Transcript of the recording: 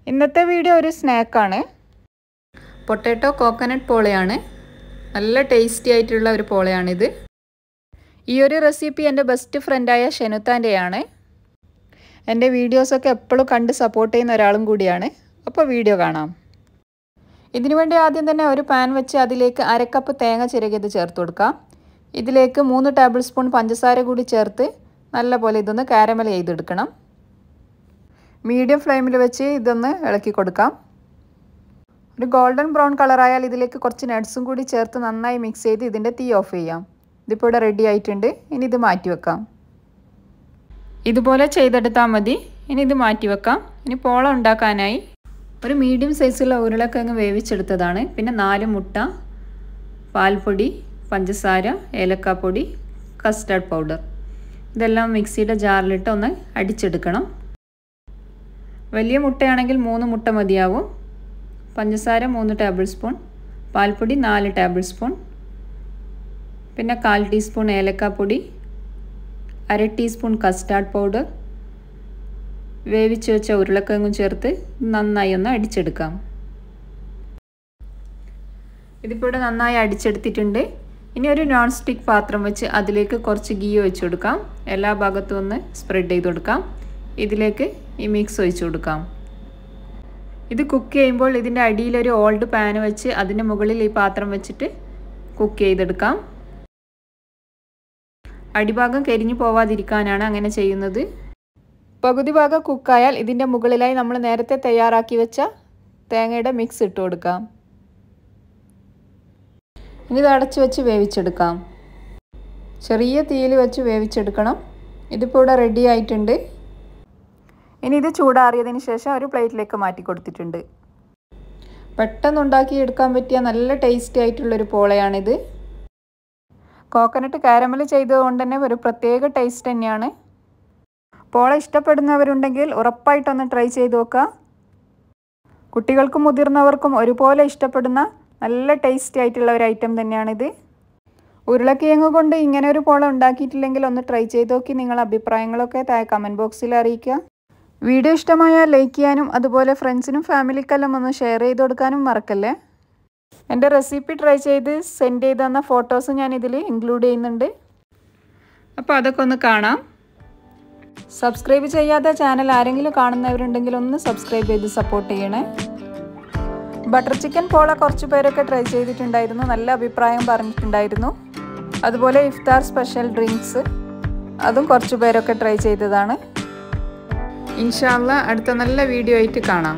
ഇന്നത്തെ വീഡിയോ ഒരു സ്നാക്കാണ്. പൊട്ടാറ്റോ കോക്കനട്ട് പോളയാണ്. നല്ല ടേസ്റ്റി ആയിട്ടുള്ള ഒരു പോളയാണിത്. ഈ ഒരു റെസിപ്പി എൻ്റെ ബെസ്റ്റ് ഫ്രണ്ടായ ഷെനുത്താൻ്റെയാണ്. എൻ്റെ വീഡിയോസൊക്കെ എപ്പോഴും കണ്ട് സപ്പോർട്ട് ചെയ്യുന്ന ഒരാളും കൂടിയാണ്. അപ്പോൾ വീഡിയോ കാണാം. ഇതിനു വേണ്ടി ആദ്യം തന്നെ ഒരു പാൻ വെച്ച് അതിലേക്ക് 1/2 കപ്പ് തേങ്ങ ചിരകിയത് ചേർത്ത് കൊടുക്കാം. ഇതിലേക്ക് 3 ടേബിൾ സ്പൂൺ പഞ്ചസാര കൂടി ചേർത്ത് നല്ലപോലെ ഇതൊന്ന് കാരമൽ ചെയ്തെടുക്കണം. മീഡിയം ഫ്ലെയിമിൽ വെച്ച് ഇതൊന്ന് ഇളക്കി കൊടുക്കാം. ഒരു ഗോൾഡൻ ബ്രൗൺ കളറായാൽ ഇതിലേക്ക് കുറച്ച് നട്ട്സും കൂടി ചേർത്ത് നന്നായി മിക്സ് ചെയ്ത് ഇതിൻ്റെ തീ ഓഫ് ചെയ്യാം. ഇതിപ്പോൾ ഇവിടെ റെഡി ആയിട്ടുണ്ട്. ഇനി ഇത് മാറ്റി വെക്കാം. ഇതുപോലെ ചെയ്തെടുത്താൽ മതി. ഇനി ഇത് മാറ്റി വെക്കാം. ഇനി പോള ഉണ്ടാക്കാനായി ഒരു മീഡിയം സൈസുള്ള ഉരുളക്കിഴങ്ങ് വേവിച്ചെടുത്തതാണ്. പിന്നെ 4 മുട്ട, പാൽപ്പൊടി, പഞ്ചസാര, ഏലക്കാപ്പൊടി, കസ്റ്റാർഡ് പൗഡർ ഇതെല്ലാം മിക്സിയുടെ ജാറിലിട്ട് ഒന്ന് അടിച്ചെടുക്കണം. വലിയ മുട്ടയാണെങ്കിൽ 3 മുട്ട മതിയാവും. പഞ്ചസാര 3 ടേബിൾ സ്പൂൺ, പാൽപ്പൊടി 4 ടേബിൾ സ്പൂൺ, പിന്നെ 1/4 ടീസ്പൂൺ ഏലക്കാപ്പൊടി, 1/2 ടീസ്പൂൺ കസ്റ്റാർഡ് പൗഡർ, വേവിച്ച് വെച്ച ഉരുളക്കിഴങ്ങും ചേർത്ത് നന്നായി ഒന്ന് അടിച്ചെടുക്കാം. ഇതിപ്പോൾ ഇവിടെ നന്നായി അടിച്ചെടുത്തിട്ടുണ്ട്. ഇനി ഒരു നോൺ സ്റ്റിക്ക് പാത്രം വെച്ച് അതിലേക്ക് കുറച്ച് ഗീ ഒഴിച്ചു കൊടുക്കാം. എല്ലാ ഭാഗത്തും ഒന്ന് സ്പ്രെഡ് ചെയ്ത് കൊടുക്കാം. ഇതിലേക്ക് ഈ മിക്സ് ഒഴിച്ചു കൊടുക്കാം. ഇത് കുക്ക് ചെയ്യുമ്പോൾ ഇതിൻ്റെ അടിയിലൊരു ഓൾഡ് പാൻ വെച്ച് അതിൻ്റെ മുകളിൽ ഈ പാത്രം വെച്ചിട്ട് കുക്ക് ചെയ്തെടുക്കാം. അടിഭാഗം കരിഞ്ഞു പോവാതിരിക്കാനാണ് അങ്ങനെ ചെയ്യുന്നത്. പകുതി ഭാഗം കുക്കായാൽ ഇതിൻ്റെ മുകളിലായി നമ്മൾ നേരത്തെ തയ്യാറാക്കി വെച്ച തേങ്ങയുടെ മിക്സ് ഇട്ട് കൊടുക്കാം. ഇനി ഇത് അടച്ച് വെച്ച് വേവിച്ചെടുക്കാം. ചെറിയ തീയിൽ വെച്ച് വേവിച്ചെടുക്കണം. ഇതിപ്പോൾ ഇവിടെ റെഡി ആയിട്ടുണ്ട്. ഇനി ഇത് ചൂടാറിയതിന് ശേഷം ഒരു പ്ലേറ്റിലേക്ക് മാറ്റി കൊടുത്തിട്ടുണ്ട്. പെട്ടെന്ന് ഉണ്ടാക്കിയെടുക്കാൻ പറ്റിയ നല്ല ടേസ്റ്റി ആയിട്ടുള്ളൊരു പോളയാണിത്. കോക്കനട്ട് കാരമൽ ചെയ്തതുകൊണ്ട് തന്നെ ഒരു പ്രത്യേക ടേസ്റ്റ് തന്നെയാണ്. പോള ഇഷ്ടപ്പെടുന്നവരുണ്ടെങ്കിൽ ഉറപ്പായിട്ടൊന്ന് ട്രൈ ചെയ്ത് നോക്കുക. കുട്ടികൾക്കും മുതിർന്നവർക്കും ഒരുപോലെ ഇഷ്ടപ്പെടുന്ന നല്ല ടേസ്റ്റി ആയിട്ടുള്ള ഒരു ഐറ്റം തന്നെയാണിത്. ഉരുളക്കിഴങ്ങ് കൊണ്ട് ഇങ്ങനെ ഒരു പോള ഉണ്ടാക്കിയിട്ടില്ലെങ്കിൽ ഒന്ന് ട്രൈ ചെയ്ത് നോക്കി നിങ്ങളുടെ അഭിപ്രായങ്ങളൊക്കെ താഴെ കമൻറ്റ് ബോക്സിൽ അറിയിക്കുക. വീഡിയോ ഇഷ്ടമായാൽ ലൈക്ക് ചെയ്യാനും അതുപോലെ ഫ്രണ്ട്സിനും ഫാമിലിക്കെല്ലാം ഒന്ന് ഷെയർ ചെയ്ത് കൊടുക്കാനും മറക്കല്ലേ. എൻ്റെ റെസിപ്പി ട്രൈ ചെയ്ത് സെൻഡ് ചെയ്ത് തന്ന ഫോട്ടോസ് ഞാൻ ഇതിൽ ഇൻക്ലൂഡ് ചെയ്യുന്നുണ്ട്. അപ്പോൾ അതൊക്കെ ഒന്ന് കാണാം. സബ്സ്ക്രൈബ് ചെയ്യാത്ത ചാനൽ ആരെങ്കിലും കാണുന്നവരുണ്ടെങ്കിൽ ഒന്ന് സബ്സ്ക്രൈബ് ചെയ്ത് സപ്പോർട്ട് ചെയ്യണേ. ബട്ടർ ചിക്കൻ പോള കുറച്ച് പേരൊക്കെ ട്രൈ ചെയ്തിട്ടുണ്ടായിരുന്നു. നല്ല അഭിപ്രായം പറഞ്ഞിട്ടുണ്ടായിരുന്നു. അതുപോലെ ഇഫ്താർ സ്പെഷ്യൽ ഡ്രിങ്ക്സ് അതും കുറച്ച് പേരൊക്കെ ട്രൈ ചെയ്തതാണ്. ഇൻഷാ അല്ലാഹ് അടുത്ത നല്ല വീഡിയോ ആയിട്ട് കാണാം.